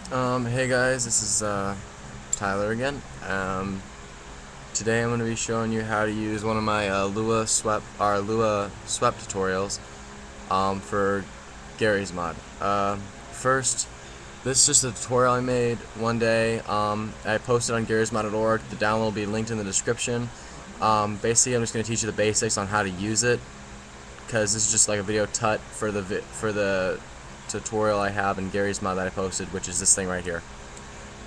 Hey guys, this is Tyler again. Today I'm going to be showing you how to use one of my Lua SWEP tutorials for Garrys mod. First, this is just a tutorial I made one day. I posted on garrysmod.org. The download will be linked in the description. Basically, I'm just going to teach you the basics on how to use it, because this is just like a video tut for the tutorial I have in Garrys mod that I posted, which is this thing right here.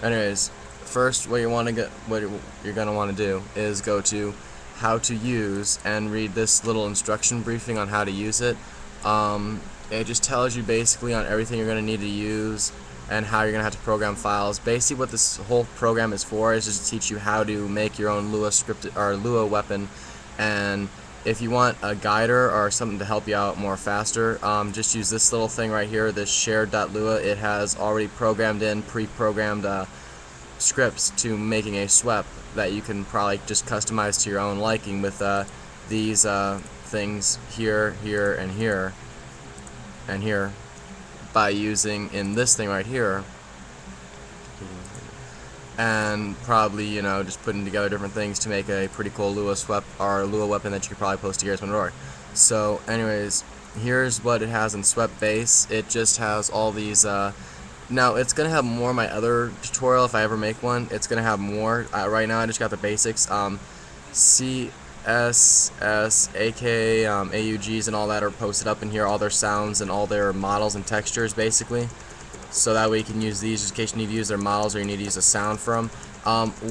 Anyways, first what you're gonna want to do is go to how to use and read this little instruction briefing on how to use it. It just tells you basically on everything you're gonna need to use and how you're gonna have to program files. Basically, what this whole program is for is just to teach you how to make your own Lua script or Lua weapon. And if you want a guider or something to help you out more faster, just use this little thing right here, this shared.lua. It has already pre-programmed scripts to making a SWEP that you can probably just customize to your own liking with these things here, here, and here, and here, by using in this thing right here, and probably, just putting together different things to make a pretty cool Lua SWEP or Lua weapon that you could probably post to garrysmod.org. So anyways, here's what it has in SWEP base. It just has all these, now it's going to have more in my other tutorial if I ever make one. It's going to have more. Right now I just got the basics. CSS, AK, AUGs and all that are posted up in here, all their sounds and all their models and textures basically. So that way you can use these in case you need to use their models or you need to use a sound from.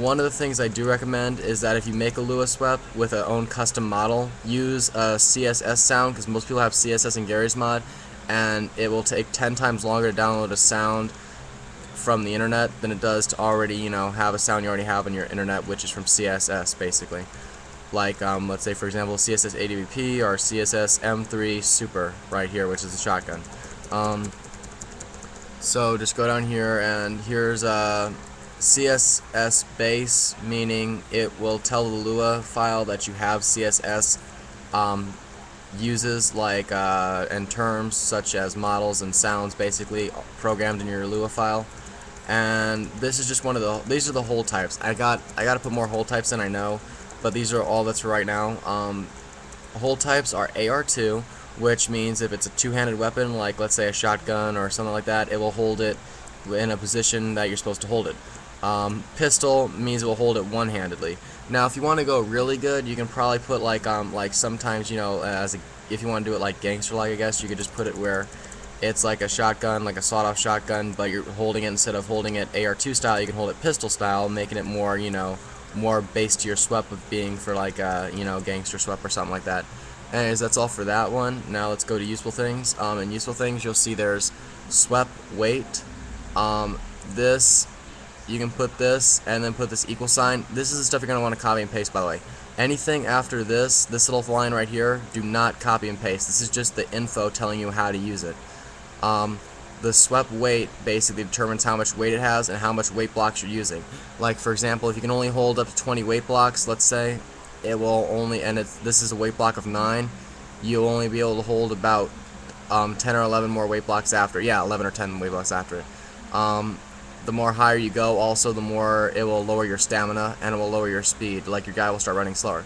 One of the things I do recommend is that if you make a Lua SWEP with a own custom model, use a CSS sound, because most people have CSS in Garrys mod, and it will take 10 times longer to download a sound from the internet than it does to already, have a sound you already have on your internet, which is from CSS basically. Like, let's say for example CSS AWP or CSS M3 Super right here, which is a shotgun. So just go down here, and here's a CSS base, meaning it will tell the Lua file that you have CSS uses, like and terms such as models and sounds basically programmed in your Lua file. And this is just these are the hold types. I gotta put more hold types in, I know, but these are all that's right now. Hold types are AR2, which means if it's a two-handed weapon, like let's say a shotgun or something like that, it will hold it in a position that you're supposed to hold it. Pistol means it will hold it one-handedly. Now, if you want to go really good, you can probably put like sometimes, if you want to do it like gangster-like, I guess you could just put it where it's like a shotgun, like a sawed-off shotgun, but you're holding it, instead of holding it AR2 style, you can hold it pistol style, making it more, more based to your SWEP of being for like gangster SWEP or something like that. Anyways, that's all for that one. Now let's go to useful things. In useful things, you'll see there's SWEP weight. This, you can put this and then put this equal sign. This is the stuff you're going to want to copy and paste, by the way. Anything after this little line right here, do not copy and paste. This is just the info telling you how to use it. The SWEP weight basically determines how much weight it has and how much weight blocks you're using. Like, for example, if you can only hold up to 20 weight blocks, let's say, it will only, and this is a weight block of 9, you'll only be able to hold about 10 or 11 more weight blocks after. Yeah, 11 or 10 weight blocks after it. The more higher you go, also the more it will lower your stamina and it will lower your speed. Like, your guy will start running slower.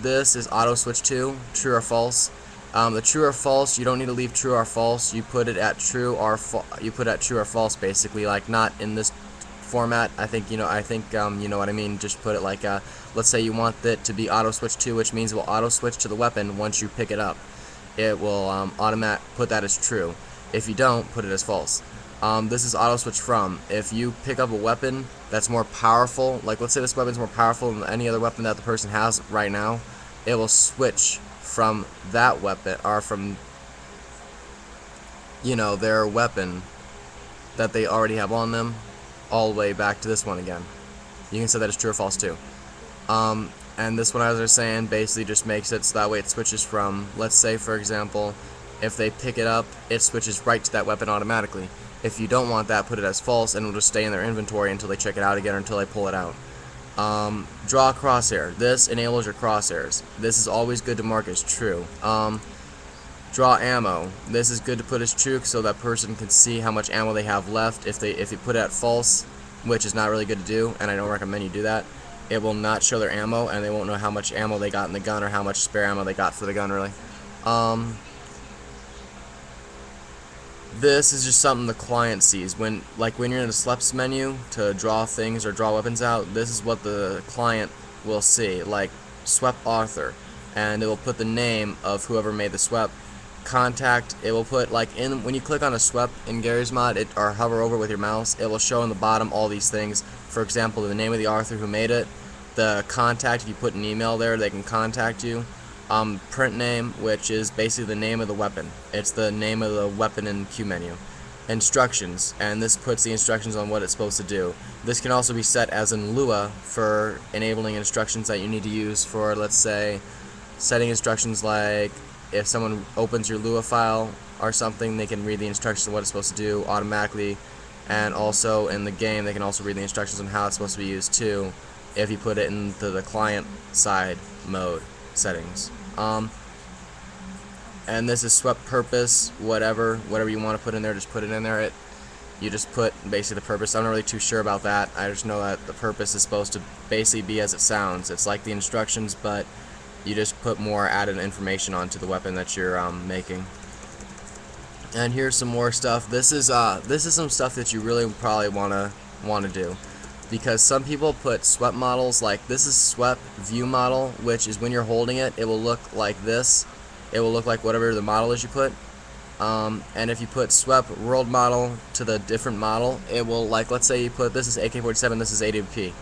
This is auto switch to true or false. The true or false, you don't need to leave true or false. You put it at true or true or false basically, like not in this format. I think you know what I mean. Just put it like let's say you want it to be auto switch to, which means it will auto switch to the weapon once you pick it up. It will put that as true. If you don't, put it as false. This is auto switch from. If you pick up a weapon that's more powerful, like let's say this weapon is more powerful than any other weapon that the person has right now, it will switch from that weapon, or from their weapon that they already have on them, all the way back to this one again. You can say that is true or false too. And this one, as I was saying, basically just makes it so that way it switches from, let's say for example, if they pick it up, it switches right to that weapon automatically. If you don't want that, put it as false, and it'll just stay in their inventory until they check it out again, or until they pull it out. Draw a crosshair. This enables your crosshairs. This is always good to mark as true. Draw ammo. This is good to put as true so that person can see how much ammo they have left. If you put it at false, which is not really good to do, and I don't recommend you do that, it will not show their ammo, and they won't know how much ammo they got in the gun or how much spare ammo they got for the gun, really. This is just something the client sees. When you're in the SWEPs menu to draw things or draw weapons out, this is what the client will see, like SWEP author, and it will put the name of whoever made the SWEP. Contact, it will put, like, when you click on a SWEP in Garrys mod, or hover over with your mouse, it will show in the bottom all these things. For example, the name of the author who made it, the contact, if you put an email there, they can contact you. Print name, which is basically the name of the weapon. It's the name of the weapon in Q menu. Instructions, and this puts the instructions on what it's supposed to do. This can also be set as in Lua for enabling instructions that you need to use for, let's say, setting instructions like if someone opens your Lua file or something, they can read the instructions on what it's supposed to do automatically, and also in the game they can also read the instructions on how it's supposed to be used too if you put it into the client side mode settings. And this is SWEP purpose, whatever you want to put in there, just put it in there. You just put basically the purpose. I'm not really too sure about that. I just know that the purpose is supposed to basically be as it sounds. It's like the instructions, but you just put more added information onto the weapon that you're making. And here's some more stuff. This is some stuff that you really probably want to do, because some people put SWEP models, like this is SWEP view model, which is when you're holding it, it will look like this. It will look like whatever the model is you put. And if you put SWEP world model to the different model, it will, like, let's say you put this is AK-47, this is AWP.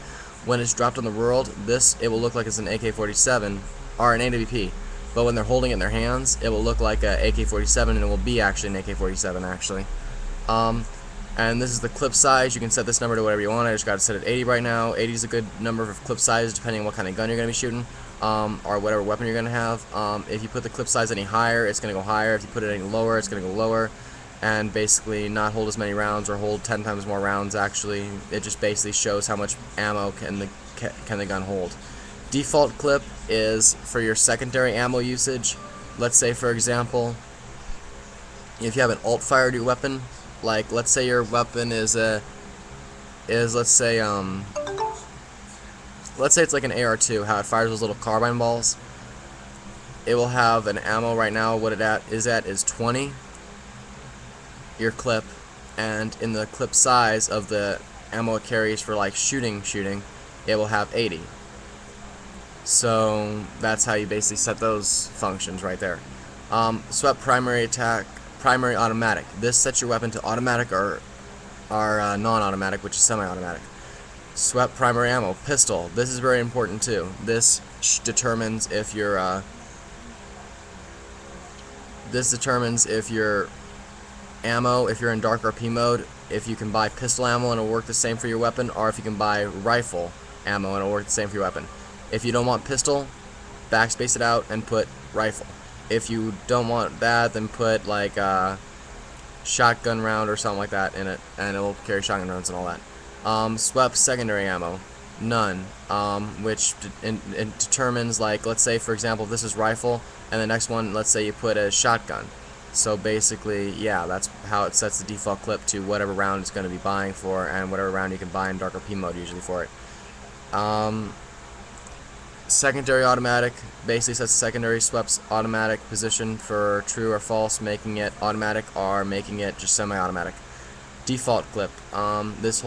When it's dropped on the world, it will look like it's an AK-47 or an AWP. But when they're holding it in their hands, it will look like a AK-47, and it will be actually an AK-47 actually. And this is the clip size. You can set this number to whatever you want. I just got to set it 80 right now. 80 is a good number for clip size depending on what kind of gun you're going to be shooting, or whatever weapon you're going to have. If you put the clip size any higher, it's going to go higher. If you put it any lower, it's going to go lower. And basically not hold as many rounds, or hold 10 times more rounds actually. It just basically shows how much ammo can the gun hold. Default clip is for your secondary ammo usage. Let's say, for example, if you have an alt fire to your weapon, like let's say your weapon let's say it's like an AR-2, how it fires those little carbine balls. It will have an ammo right now. What it is 20, your clip, and in the clip size of the ammo it carries for like shooting, it will have 80. So that's how you basically set those functions right there. SWEP primary attack, primary automatic. This sets your weapon to automatic or non-automatic, which is semi-automatic. SWEP primary ammo, pistol. This is very important too. This determines if you're ammo, if you're in dark RP mode, if you can buy pistol ammo and it'll work the same for your weapon, or if you can buy rifle ammo and it'll work the same for your weapon. If you don't want pistol, backspace it out and put rifle. If you don't want that, then put like a shotgun round or something like that in it, and it will carry shotgun rounds and all that. SWEP secondary ammo, none, which it determines, like, let's say for example this is rifle, and the next one, let's say you put a shotgun. So basically, yeah, that's how it sets the default clip to whatever round it's going to be buying for, and whatever round you can buy in dark RP mode usually for it. Secondary automatic basically sets secondary SWEP's automatic position for true or false, making it automatic or making it just semi-automatic. Default clip. This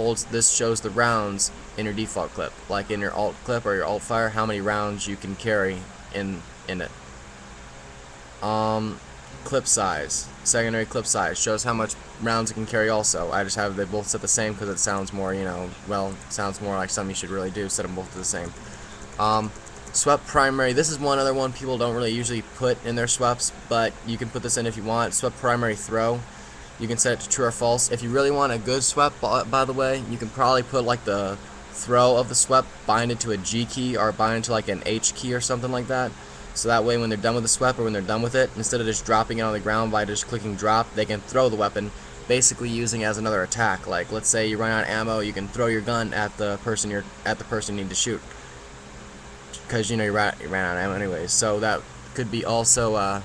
shows the rounds in your default clip, like in your alt clip or your alt fire, how many rounds you can carry in it. Clip size. Secondary clip size shows how much rounds it can carry also. I just have they both set the same because it sounds more, sounds more like something you should really do, set them both to the same. SWEP primary, this is one other one people don't really usually put in their SWEPs, but you can put this in if you want. SWEP primary throw. You can set it to true or false. If you really want a good SWEP, by the way, you can probably put like the throw of the SWEP, bind it to a G key or bind it to like an H key or something like that. So that way when they're done with the SWEP, or when they're done with it, instead of just dropping it on the ground by just clicking drop, they can throw the weapon, basically using it as another attack. Like let's say you run out of ammo, you can throw your gun at the person you need to shoot, because you ran out of ammo anyways. So that could be also